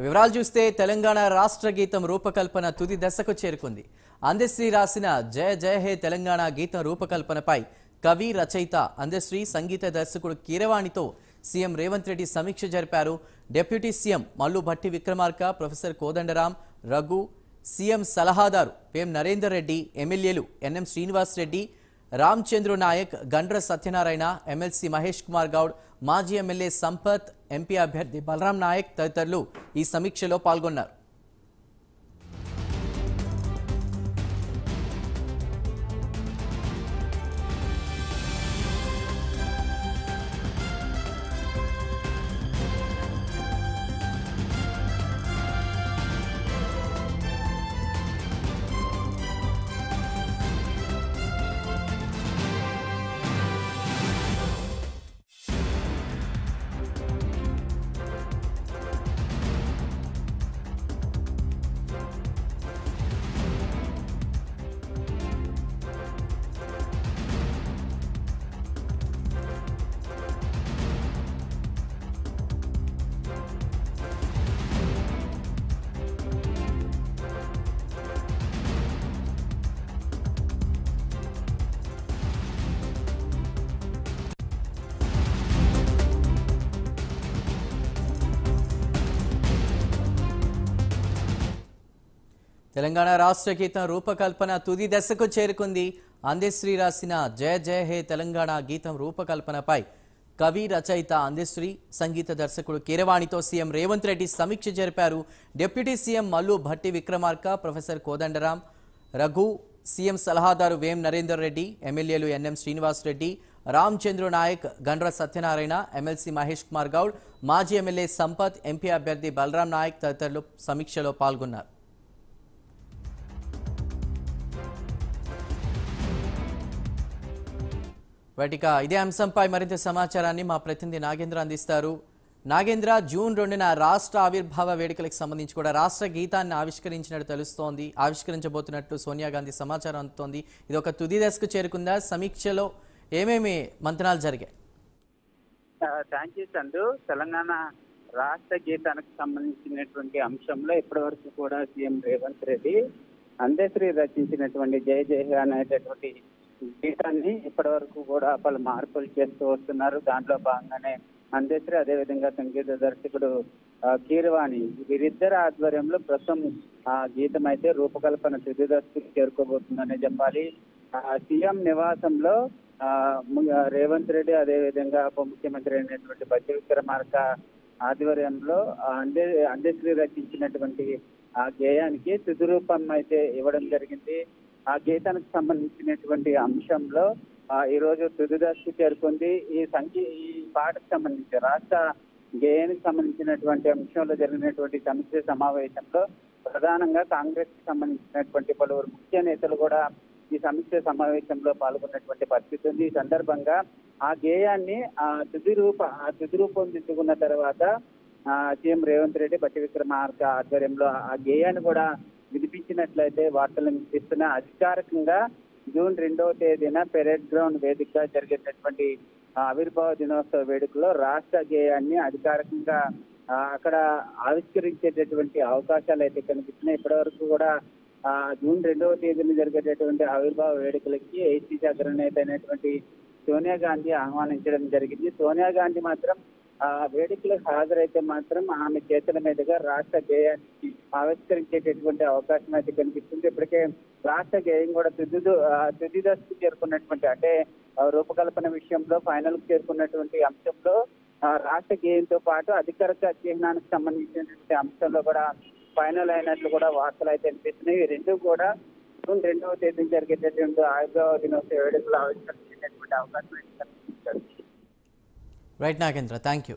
వివరాలు చూస్తే తెలంగాణ రాష్ట్ర గీతం రూపకల్పన తుది దశకు చేరుకుంది. అందశ్రీ రాసిన జయ జయ హే తెలంగాణ గీతం రూపకల్పనపై కవి రచయిత అందశ్రీ సంగీత దర్శకుడు కీరవాణితో సీఎం రేవంత్ రెడ్డి సమీక్ష జరిపారు. Deputy CM Mallu Bhatti Vikramarka, professor Kodandaram, Raghu, CM సలహాదారు వేం నరేందర్ రెడ్డి, ఎమ్మెల్యేలు ఎన్ఎం శ్రీనివాస్ రెడ్డి, రామచంద్ర నాయక్, గండ్ర సత్యనారాయణ, ఎమ్మెల్సీ మహేష్ కుమార్ గౌడ్, మాజీ ఎమ్మెల్యే సంపత్, ఎంపీ అభ్యర్థి బలరాం నాయక్ తదితరులు ఈ సమీక్షలో పాల్గొన్నారు. తెలంగాణ రాష్ట్ర గీతం రూపకల్పన తుది దశకు చేరుకుంది. అందశ్రీ రాసిన జయ జయ హే తెలంగాణ గీతం రూపకల్పనపై కవి రచయిత అందశ్రీ, సంగీత దర్శకుడు కీరవాణితో సీఎం రేవంత్ రెడ్డి సమీక్ష జరిపారు. Deputy CM Mallu Bhatti Vikramarka, professor Kodandaram, Raghu, CM సలహాదారు వేం నరేందర్ రెడ్డి, ఎమ్మెల్యేలు ఎన్ఎం శ్రీనివాస్ రెడ్డి, రామచంద్ర నాయక్, గండ్ర సత్యనారాయణ, ఎమ్మెల్సీ మహేష్ కుమార్ గౌడ్, మాజీ ఎమ్మెల్యే సంపత్, ఎంపీ అభ్యర్థి బలరాం నాయక్ తదితరులు సమీక్షలో పాల్గొన్నారు. వాటిక ఇదే అంశంపై మరింత సమాచారాన్ని మా ప్రతినిధి నాగేంద్ర అందిస్తారు. నాగేంద్ర, జూన్ 2న రాష్ట్ర ఆవిర్భావ వేడుకలకు సంబంధించి కూడా రాష్ట్ర గీతాన్ని ఆవిష్కరించినట్టు తెలుస్తోంది. ఆవిష్కరించబోతున్నట్టు సోనియా గాంధీ సమాచారం అందుతోంది. ఇది ఒక తుది దశకు చేరుకుందా? సమీక్షలో ఏమేమి మంతనాలు జరిగాయి? Thank you Chandu. తెలంగాణ రాష్ట్ర గీతానికి సంబంధించినటువంటి అంశంలో ఇప్పటివరకు కూడా సీఎం రేవంత్ రెడ్డి అందశ్రీ రచించినటువంటి జయ జయ అనేటటువంటి గీతాన్ని ఇప్పటి వరకు కూడా పలు మార్పులు చేస్తూ వస్తున్నారు. దాంట్లో భాగంగానే అందశ్రీ, అదేవిధంగా సంగీత దర్శకుడు కీరవాణి వీరిద్దరి ఆధ్వర్యంలో ప్రస్తుతం ఆ గీతం అయితే రూపకల్పన తుది దశకు చేరుకోబోతుందనే చెప్పాలి. సీఎం నివాసంలో రేవంత్ రెడ్డి, అదేవిధంగా ఉప ముఖ్యమంత్రి అయినటువంటి భట్టి విక్రమార్క ఆధ్వర్యంలో అందశ్రీ రచించినటువంటి ఆ గేయానికి తుది రూపం అయితే ఇవ్వడం జరిగింది. ఆ గీతానికి సంబంధించినటువంటి అంశంలో ఈ రోజు తుది దశకు చేరుకుంది. ఈ పాటకు సంబంధించి రాష్ట్ర గేయానికి సంబంధించినటువంటి అంశంలో జరిగినటువంటి సమీక్ష సమావేశంలో ప్రధానంగా కాంగ్రెస్ కి సంబంధించినటువంటి పలువురు ముఖ్య నేతలు కూడా ఈ సమీక్ష సమావేశంలో పాల్గొన్నటువంటి పరిస్థితి ఉంది. ఈ సందర్భంగా ఆ గేయాన్ని తుది రూపొందించుకున్న తర్వాత సీఎం రేవంత్ రెడ్డి, భట్టి విక్రమార్క ఆధ్వర్యంలో ఆ గేయాన్ని కూడా వినిపించినట్లయితే వార్తలు వినిపిస్తున్న అధికారికంగా జూన్ 2వ తేదీన పెరేడ్ గ్రౌండ్ వేదికగా జరిగేటటువంటి ఆవిర్భావ దినోత్సవ వేడుకలో రాష్ట్ర గేయాన్ని అధికారికంగా అక్కడ ఆవిష్కరించేటటువంటి అవకాశాలు అయితే కనిపిస్తున్నాయి. ఇప్పటి వరకు కూడా జూన్ 2వ తేదీన జరిగేటటువంటి ఆవిర్భావ వేడుకలకి ఏసీసీ అగ్రనేత అయినటువంటి సోనియా గాంధీ ఆహ్వానించడం జరిగింది. సోనియా గాంధీ మాత్రం వేడుకలకు హాజరైతే మాత్రం ఆమె చేతుల మీదుగా రాష్ట్ర గేయాన్ని ఆవిష్కరించేటటువంటి అవకాశం అయితే కనిపిస్తుంది. ఇప్పటికే రాష్ట్ర గేయం కూడా తుది దశకు చేరుకున్నటువంటి, అంటే రూపకల్పన విషయంలో ఫైనల్ కు చేరుకున్నటువంటి అంశంలో రాష్ట్ర గేయంతో పాటు అధికారిక చిహ్నానికి సంబంధించినటువంటి అంశంలో కూడా ఫైనల్ అయినట్లు కూడా వార్తలు అయితే అనిపిస్తున్నాయి. ఈ రెండు కూడా జూన్ 2వ తేదీన జరిగేటటువంటి ఆవిర్భావ దినోత్సవ వేడుకలు ఆవిష్కరించేటటువంటి అవకాశం అయితే కనిపిస్తుంది. Right Nagendra, thank you.